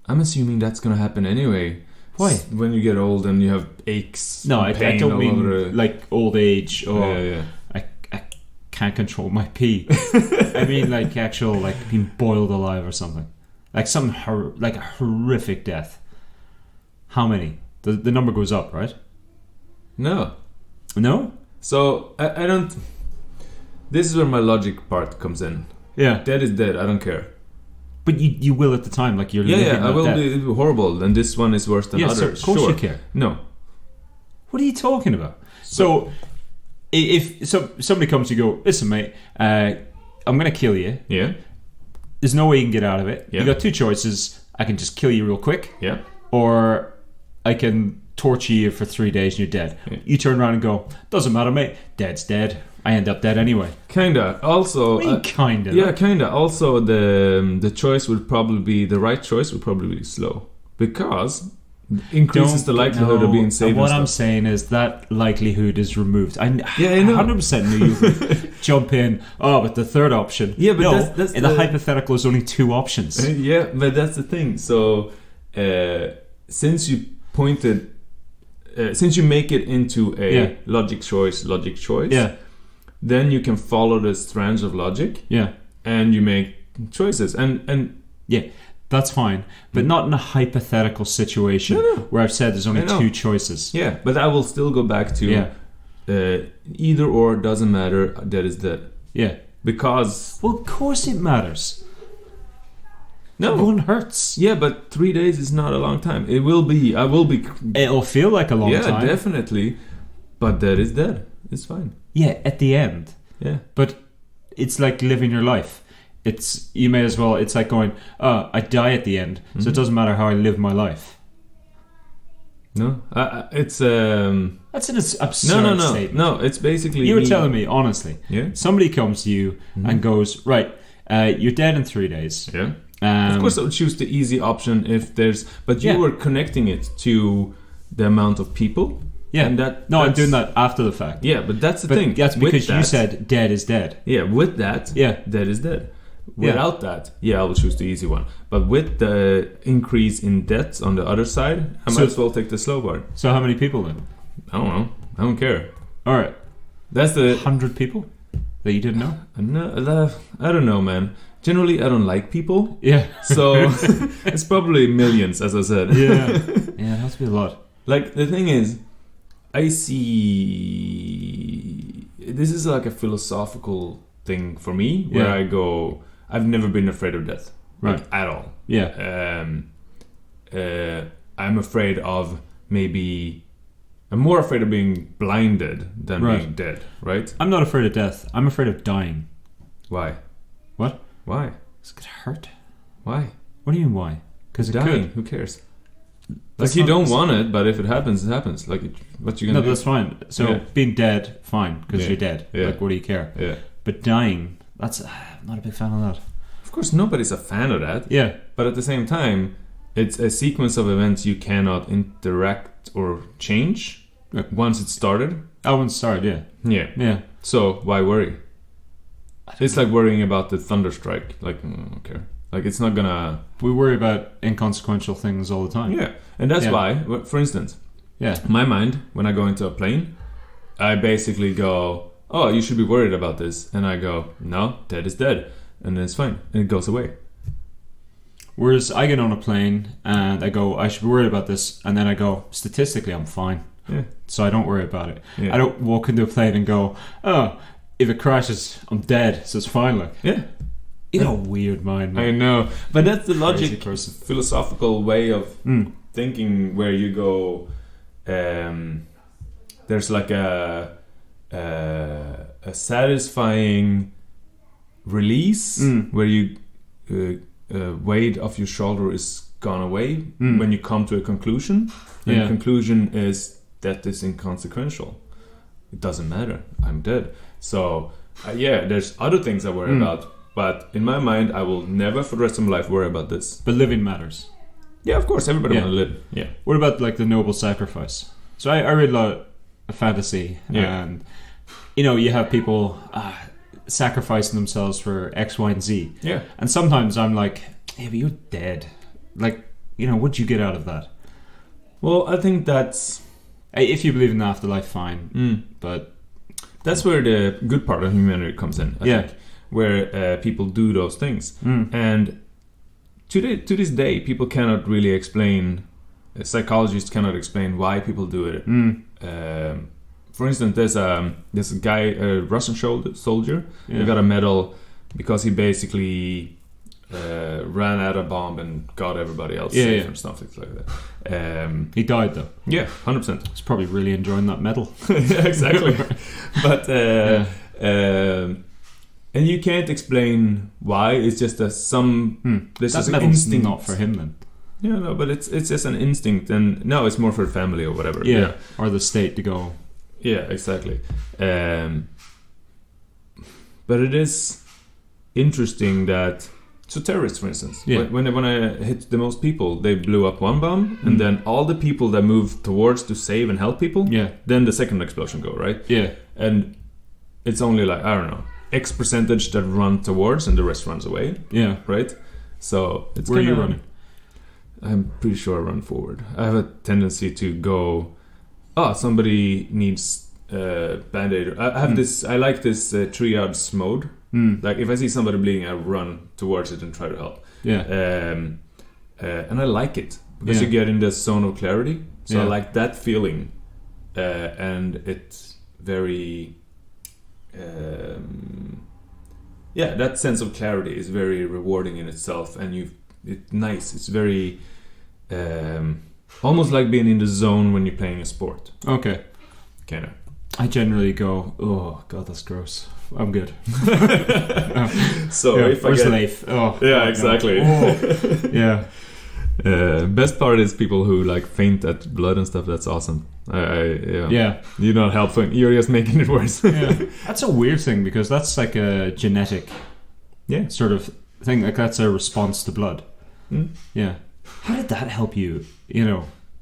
I'm assuming that's gonna happen anyway. Why? When you get old and you have aches. No, and pain I don't all mean over like old age or I can't control my pee. I mean like actual like being boiled alive or something. Like some like a horrific death. How many? The number goes up, right? No. No? So I don't. This is where my logic part comes in. Yeah. Dead is dead. I don't care. But you will at the time, like you're living. I will be horrible, and this one is worse than others. Of course you care. No. What are you talking about? So if somebody comes to you go, listen, mate, I'm gonna kill you. Yeah. There's no way you can get out of it. Yeah. You got two choices. I can just kill you real quick. Yeah. or I can torture you for 3 days and you're dead. Yeah. You turn around and go, doesn't matter, mate. Dead's dead. I end up dead anyway. Kinda. Also, What do you mean, kinda? yeah, kinda. Also, the choice would probably be the right choice would probably be slow because it increases the likelihood of being saved. And what and I'm stuff. saying is that likelihood is removed. I I know. 100% knew you would jump in. Oh, but the third option. Yeah, but no, that's in the hypothetical, there's only 2 options. Yeah, but that's the thing. So, since you pointed, since you make it into a logic choice, Yeah, then you can follow the strands of logic yeah, and you make choices. And yeah. That's fine, but not in a hypothetical situation where I've said there's only I know. 2 choices. yeah, but I will still go back to either or doesn't matter. That is that Yeah. because Well, of course it matters. no. One hurts. Yeah, but 3 days is not a long time. It will be. I will be. It'll feel like a long Yeah, time. definitely. But that is dead. It's fine. Yeah, at the end. Yeah. But it's like living your life. You may as well. It's like going, I die at the end, so it doesn't matter how I live my life. No, it's That's an absurd no. statement. No, it's basically You were me- telling me honestly. Yeah. Somebody comes to you and goes, right, you're dead in 3 days. Yeah. Of course, I would choose the easy option if there's. But you Yeah. were connecting it to the amount of people. Yeah. And I'm that's- doing that after the fact. Yeah, but that's the But thing. that's With because you that- said dead is dead. Yeah, with that. Yeah. That is dead. Yeah. Without that, I will choose the easy one. But with the increase in deaths on the other side, I So- might as well take the slow part. So how many people then? I don't know. I don't care. All right, That's the 100 people that you didn't know? no, I don't know, man. Generally, I don't like people, Yeah. so it's probably millions, as I said. Yeah. Yeah, it has to be a lot. Like the thing is, I see. This is like a philosophical thing for me, where Yeah. I go. I've never been afraid of death, like, Right. at all. Yeah. I'm afraid of maybe. I'm more afraid of being blinded than Right. being dead. Right? I'm not afraid of death. I'm afraid of dying. Why? What? Why? It's gonna hurt. Why? What do you mean why? Because it Dying. could. Who cares? That's Like you not- don't want it, but if it happens, it happens. Like what you No, gonna do? that's fine. So Yeah. being dead, fine, because Yeah. you're dead. Yeah. Like, what do you care? Yeah. But dying, that's I'm not a big fan of that. Of course, nobody's a fan of that. Yeah. But at the same time, it's a sequence of events you cannot interact or change once it's started. I wouldn't start. Yeah. Yeah. Yeah. So why worry? It's like worrying about the thunderstrike. Like, I don't care. Like, it's not gonna. We worry about inconsequential things all the time. Yeah. And that's Yeah. why, for instance, Yeah. my mind, when I go into a plane, I basically go, oh, you should be worried about this. And I go, no, dead is dead. And then it's fine. And it goes away. Whereas I get on a plane and I go, I should be worried about this, and then I go, statistically, I'm fine. Yeah. So I don't worry about it. Yeah. I don't walk into a plane and go, oh, if it crashes, I'm dead, so it's fine. Like, Yeah. you got a weird mind, I man. know. But that's the Crazy logic, person. philosophical way of Mm. thinking where you go, there's like a satisfying release where you weight off your shoulder is gone away when you come to a conclusion. And Yeah. the conclusion is that is inconsequential. It doesn't matter. I'm dead. So there's other things I worry about, but in my mind, I will never for the rest of my life worry about this. But living matters. Yeah, of course, everybody Yeah. want to live. Yeah. What about like the noble sacrifice? So I read a lot of fantasy, Yeah. and you have people sacrificing themselves for X, Y, and Z. Yeah. And sometimes I'm like, hey, but you're dead. Like, what'd you get out of that? Well, I think that's If you believe in the afterlife, fine. But that's where the good part of humanity comes in. I Yeah. think, where people do those things, and to this day, people cannot really explain. Psychologists cannot explain why people do it. For instance, there's a guy, a Russian soldier. Yeah. He got a medal because he basically ran out a bomb and got everybody else safe yeah. and stuff like that. he died though. Yeah, 100%. He's probably really enjoying that medal. Yeah, exactly. But and you can't explain why. It's just that there's That just an medal's instinct. not for him then. Yeah, no, but it's just an instinct, and no, it's more for the family or whatever. Yeah, or the state to go. Yeah, exactly. But it is interesting that, so terrorists, for instance, when I hit the most people, they blew up one bomb, and then all the people that moved towards to save and help people, then the second explosion go, right? Yeah. And it's only like, I don't know, X percentage that run towards and the rest runs away. Yeah. Right? So it's where are you running? I'm pretty sure I run forward. I have a tendency to go, somebody needs band-aid. I have this, I like this triage mode. Like if I see somebody bleeding, I run towards it and try to help. Yeah. And I like it because you get in the zone of clarity. So I like that feeling, and it's very, that sense of clarity is very rewarding in itself, and it's nice. It's very, almost like being in the zone when you're playing a sport. Okay. Kind of. I generally go, oh god, that's gross. I'm good. So if where's I get Leif? Oh, yeah, exactly. No. Oh. Yeah. Best part is people who like faint at blood and stuff. That's awesome. Yeah. You're not helping. You're just making it worse. That's a weird thing because that's like a genetic, sort of thing. Like that's a response to blood. Yeah. How did that help you?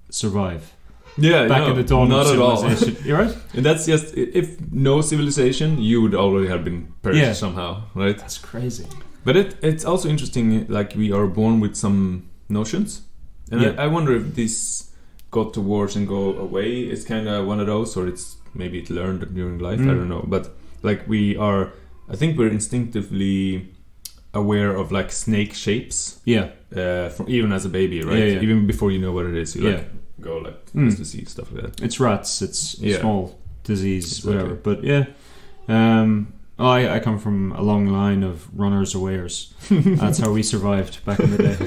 Survive? Yeah, back in the dawn not of at all. civilization. You're right. And that's just, if no civilization, you would already have been perished somehow, right? That's crazy. But it's also interesting. Like we are born with some notions, and I wonder if this got towards and go away. It's kind of one of those, or it's maybe it learned during life. I don't know. But like I think we're instinctively aware of like snake shapes. Yeah. From even as a baby, right? Yeah. Even before you know what it is, you like go like just to see stuff like that. It's rats. It's small disease, whatever. But I come from a long line of runners awayers. That's how we survived back in the day.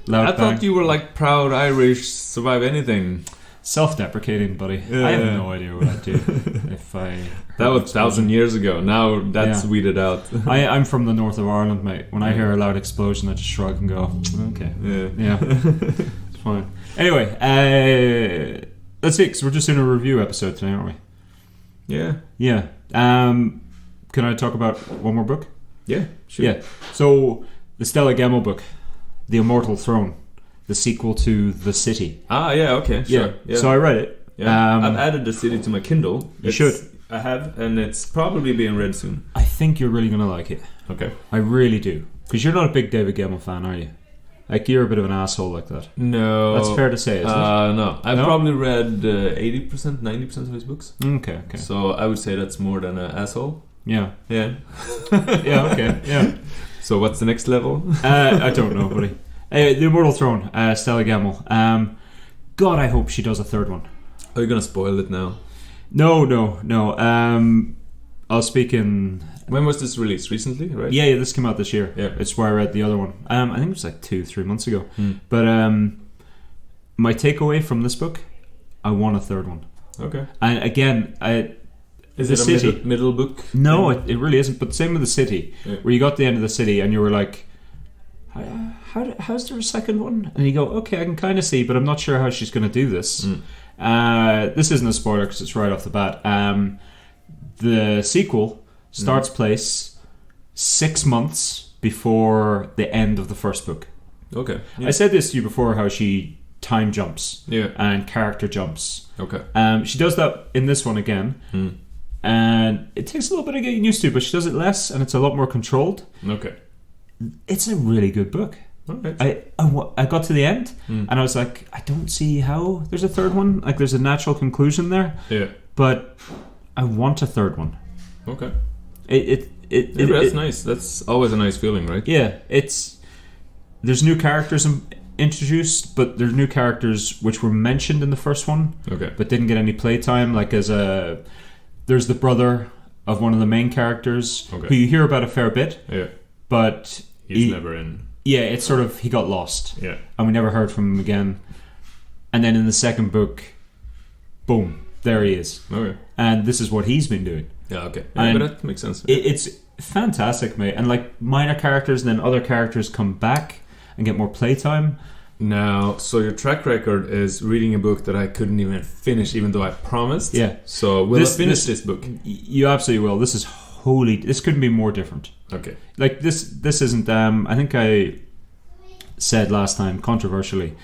Loud I thought you were like proud Irish, survive anything. Self-deprecating, buddy. I have no idea what I'd do if I... That was 1,000 years ago. Now that's weeded out. I'm from the north of Ireland, mate. When I hear a loud explosion, I just shrug and go, okay. Yeah. It's fine. Anyway, let's see, because we're just doing a review episode today, aren't we? Yeah. Can I talk about one more book? Yeah, sure. Yeah. So, the Stella Gemmell book, The Immortal Throne, the sequel to The City. Okay, sure. Yeah. So I read it. I've added The City to my Kindle. You should. I have, and it's probably being read soon. I think you're really going to like it. Okay. I really do. Because you're not a big David Gemmell fan, are you? Like, you're a bit of an asshole like that. No. That's fair to say, isn't it? No. I've probably read 80%, 90% of his books. Okay. So I would say that's more than an asshole. Yeah. Yeah. Okay. Yeah. So what's the next level? I don't know, buddy. The Immortal Throne, Stella Gemmell. God, I hope she does a third one. Are you gonna spoil it now? No. I'll speak in... When was this released? Recently, right? Yeah, this came out this year. Yeah. It's where I read the other one. I think it was like 2-3 months ago. But my takeaway from this book, I want a third one. Okay. And again, is the it a City. middle book? No, it really isn't. But same with The City, where you got to the end of The City and you were like, how's there a second one? And you go, okay, I can kind of see, but I'm not sure how she's going to do this. This isn't a spoiler because it's right off the bat. The sequel starts place 6 months before the end of the first book. Okay. Yeah. I said this to you before, how she time jumps and character jumps. Okay. She does that in this one again. And it takes a little bit of getting used to, but she does it less and it's a lot more controlled. Okay. It's a really good book. Okay. I got to the end and I was like, I don't see how there's a third one. Like, there's a natural conclusion there. Yeah. But I want a third one. Okay. That's nice. That's always a nice feeling, right? Yeah. There's new characters introduced, but there's new characters which were mentioned in the first one, but didn't get any playtime. Like, there's the brother of one of the main characters who you hear about a fair bit. Yeah. But he's never in. Yeah, it's sort of, he got lost. Yeah. And we never heard from him again. And then in the second book, boom, there he is. Okay. And this is what he's been doing. Yeah, okay. Yeah, but that makes sense. It's fantastic, mate. And like minor characters and then other characters come back and get more playtime. Now, so your track record is reading a book that I couldn't even finish, even though I promised. Yeah. So will I finish this book? You absolutely will. This is this couldn't be more different. Okay. Like this isn't. I think I said last time, controversially,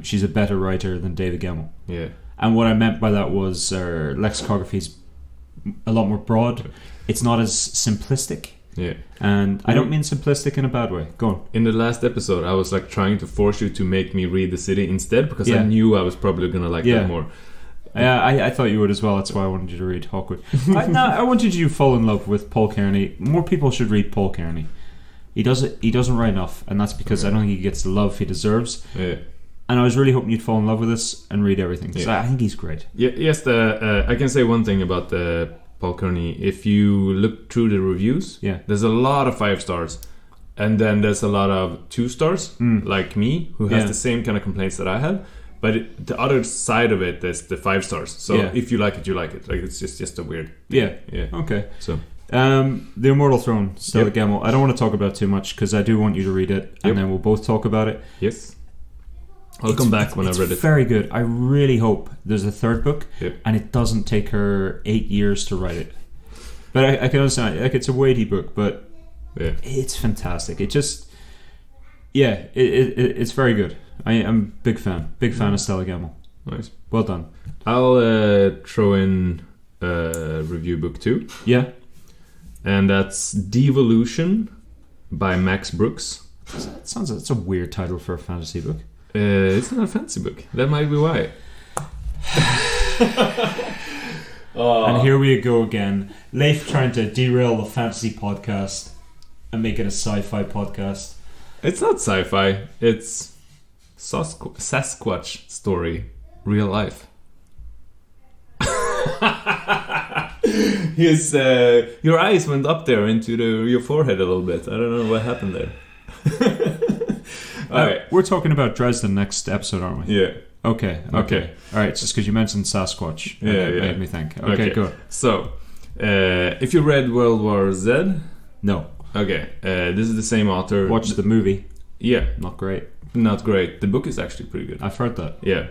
she's a better writer than David Gemmell. Yeah. And what I meant by that was her lexicography is a lot more broad. It's not as simplistic. Yeah. And I don't mean simplistic in a bad way. Go on. In the last episode, I was like trying to force you to make me read The City instead because I knew I was probably going to like that more. I thought you would as well. That's why I wanted you to read Hawkwood. I wanted you to fall in love with Paul Kearney. More people should read Paul Kearney. He doesn't write enough, and that's because I don't think he gets the love he deserves. Yeah. And I was really hoping you'd fall in love with this and read everything. So Yeah. I think he's great. Yeah. Yes. I can say one thing about Paul Kearney. If you look through the reviews, there's a lot of 5 stars, and then there's a lot of 2 stars, like me, who has the same kind of complaints that I had. But the other side of it is the 5 stars. So if you like it, you like it. Like it's just a weird. Yeah. Okay. So. The Immortal Throne, Stella Gemmell. I don't want to talk about it too much because I do want you to read it, and then we'll both talk about it. Yes. I'll come back when I've read it. It's very good. I really hope there's a third book, and it doesn't take her 8 years to write it. But I can understand, like, it's a weighty book, but it's fantastic. It just, it's very good. I'm a big fan of Stella Gemmell. Nice. Well done. I'll throw in review book 2. Yeah. And that's Devolution by Max Brooks. It's a weird title for a fantasy book. It's not a fantasy book. That might be why. And here we go again. Leif trying to derail the fantasy podcast and make it a sci-fi podcast. It's not sci-fi. It's Sasquatch story. Real life. Your eyes went up there into your forehead a little bit. I don't know what happened there. All right. We're talking about Dresden next episode, aren't we? Yeah. Okay. All right, just because you mentioned Sasquatch, made me think. Okay, go. So, if you read World War Z, no. Okay, this is the same author. Watched the movie. Yeah, not great. Not great. The book is actually pretty good. I've heard that. Yeah.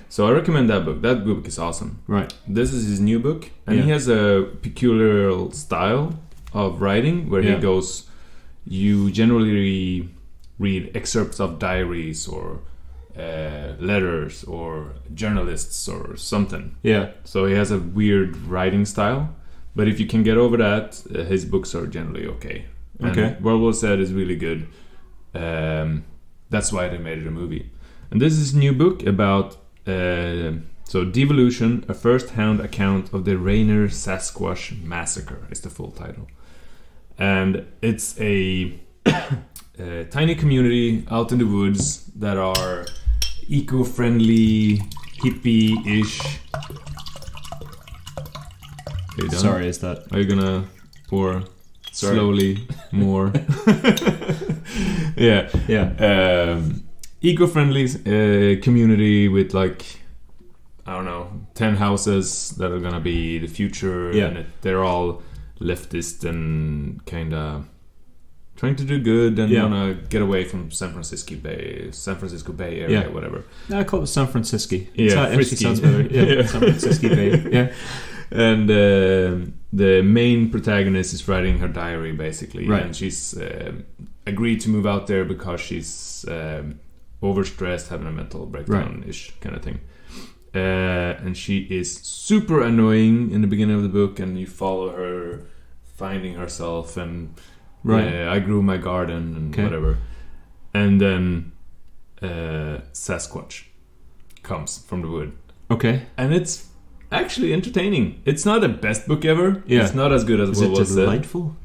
So I recommend that book. That book is awesome. Right. This is his new book, and he has a peculiar style of writing where he goes. You generally read excerpts of diaries or letters or journalists or something. Yeah. So he has a weird writing style, but if you can get over that, his books are generally okay. And World War Z is really good. That's why they made it a movie. And this is a new book about Devolution, a first-hand account of the Rainer Sasquatch Massacre is the full title. And it's a tiny community out in the woods that are eco-friendly, hippie-ish. Sorry, is that... Are you gonna pour slowly more? Yeah. Eco-friendly community with like, I don't know, 10 houses that are gonna be the future. And they're all leftist and kind of trying to do good and wanna get away from San Francisco Bay Area, whatever. No, I call it San Francisco. Frisky. Sounds better. San Francisco Bay. Yeah. And the main protagonist is writing her diary, basically. Right. And she's agreed to move out there because she's overstressed, having a mental breakdown-ish kind of thing. And she is super annoying in the beginning of the book, and you follow her finding herself, and I grew my garden and whatever. And then Sasquatch comes from the wood. Okay. And it's actually entertaining. It's not the best book ever. Yeah. It's not as good as World War Z. Is it delightful?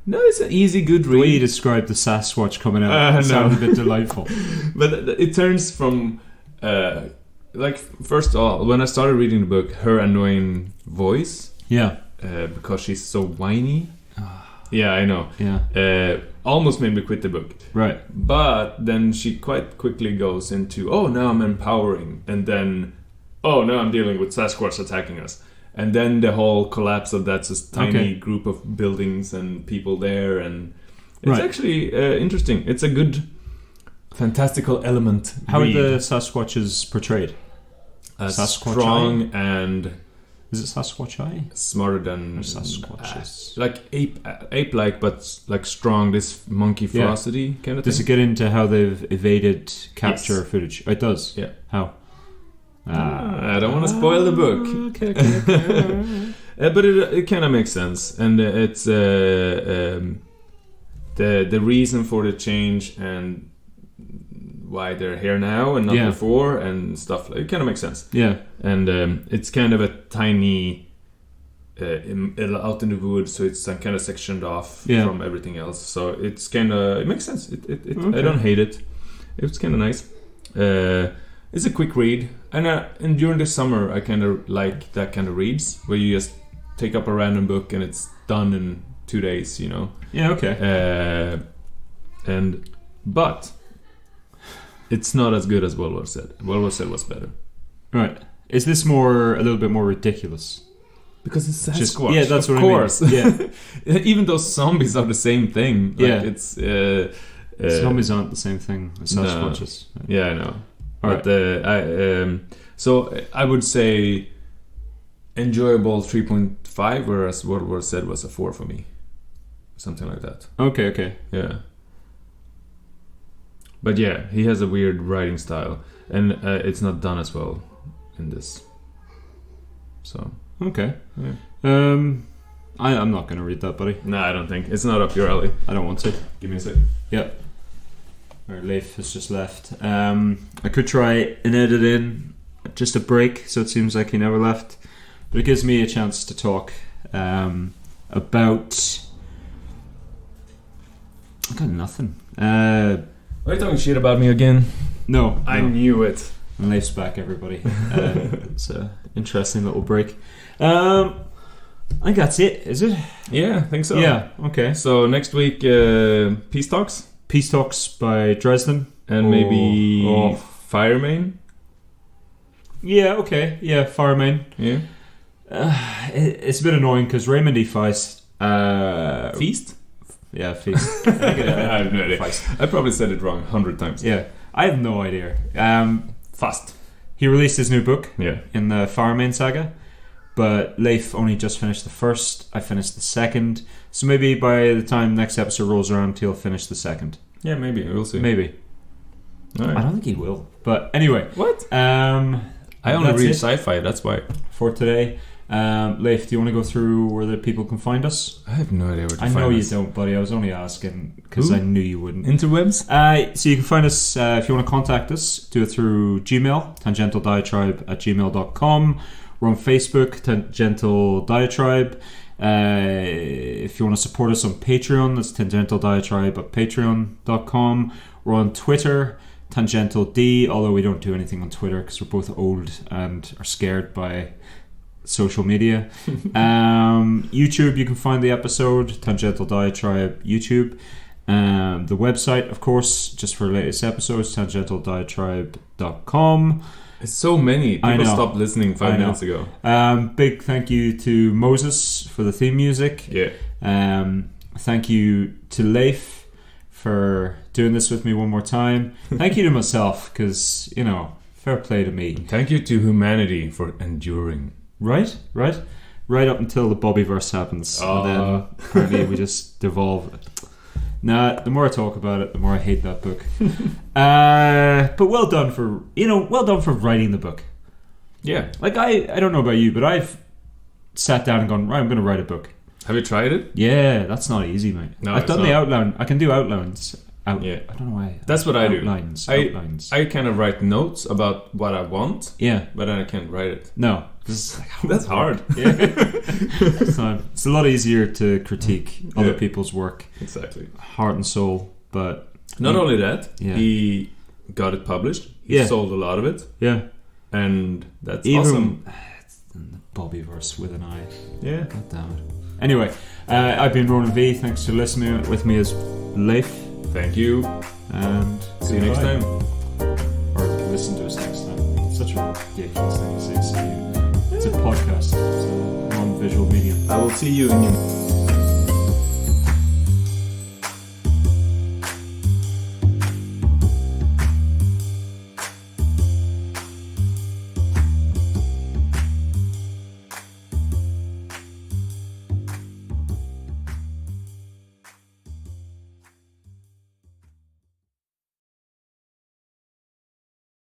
No, it's an easy, good read. The way you described the Sasquatch coming out sounded a bit delightful. But it turns from... first of all, when I started reading the book, her annoying voice... because she's so whiny... Yeah, I know. Yeah. Almost made me quit the book. Right. But then she quite quickly goes into, now I'm empowering. And then, now I'm dealing with Sasquatch attacking us. and then the whole collapse of that's a tiny group of buildings and people there, and it's actually interesting. It's a good fantastical element. How are the Sasquatches portrayed? Strong and is it Sasquatch-eye? Smarter than Sasquatches. Like ape-like, but like strong. This monkey ferocity kind of thing. Does it get into how they've evaded capture footage? It does. Yeah. How? I don't want to spoil the book. Okay. But it kind of makes sense, and it's the reason for the change and why they're here now and not before and stuff. It kind of makes sense. Yeah, and it's kind of a tiny out in the woods, so it's kind of sectioned off from everything else. So it's kind of it makes sense. I don't hate it. It's kind of nice. It's a quick read, and during the summer I kind of like that kind of reads where you just take up a random book and it's done in 2 days. You know. Yeah. Okay. But it's not as good as World War Z. World War Z was better. Right. Is this a little bit more ridiculous? Because it's Sasquatch. Yeah, that's of what course. I mean. Yeah. Even though zombies are the same thing. Like it's zombies aren't the same thing as Sasquatches. No. Yeah, I know. All but so I would say enjoyable 3.5, whereas World War Z was a 4 for me. Something like that. Okay. Yeah. But yeah, he has a weird writing style, and it's not done as well in this. So okay, yeah. I'm not gonna read that, buddy. No, I don't think it's not up your alley. I don't want to. Give me a sec. Yeah. Our Leif has just left. I could try and edit in just a break, so it seems like he never left, but it gives me a chance to talk about. I got nothing. Are you talking shit about me again? No. I knew it. And Leif's back, everybody. It's an interesting little break. I think that's it, is it? Yeah, I think so. Yeah, okay. So next week, Peace Talks. Peace Talks by Dresden. And maybe Firemain. Yeah, okay. Yeah, Firemain. Yeah. It's a bit annoying because Raymond E. Feist... Feast? Yeah, Feast. I have no idea. Feist. I probably said it wrong 100 times. Yeah, I have no idea. Fast. He released his new book in the Firemain saga, but Leif only just finished the first. I finished the second. So maybe by the time next episode rolls around, he'll finish the second. Yeah, maybe. We'll see. Maybe. Right. I don't think he will. But anyway. What? I only read sci-fi, that's why. For today. Leif, do you want to go through where the people can find us? I have no idea where to find us. I know you don't, buddy. I was only asking because I knew you wouldn't. Interwebs? So you can find us, if you want to contact us, do it through Gmail, tangentialdiatribe@gmail.com. We're on Facebook, Tangential Diatribe. If you want to support us on Patreon, that's tangentialdiatribe@patreon.com. We're on Twitter, Tangential D, although we don't do anything on Twitter because we're both old and are scared by social media. YouTube, you can find the episode, Tangential Diatribe YouTube. The website, of course, just for latest episodes, tangentialdiatribe.com. It's so many. People stopped listening 5 minutes ago. Big thank you to Moses for the theme music. Yeah. Thank you to Leif for doing this with me one more time. Thank you to myself, because, fair play to me. Thank you to humanity for enduring. Right up until the BobiVerse happens, and then apparently we just devolve. Nah, the more I talk about it, the more I hate that book. But well done for writing the book. Yeah. Like I don't know about you, but I've sat down and gone, right, I'm going to write a book. Have you tried it? Yeah, that's not easy, mate. No, I've done the outline. I can do outlines. Yeah. I don't know why. That's what I do. Outlines. I kind of write notes about what I want. Yeah. But then I can't write it. No. That's hard. Yeah. It's a lot easier to critique other people's work. Exactly. Heart and soul. But not only that, he got it published. He sold a lot of it. Yeah. And that's awesome. BobiVerse with an I. Yeah. God damn it. Anyway, I've been Ronan V. Thanks for listening. With me is Leif. Thank you. And see you next time. Or listen to us next time. It's such a ridiculous thing to say. See you. It's a podcast. So visual medium. I will see you in your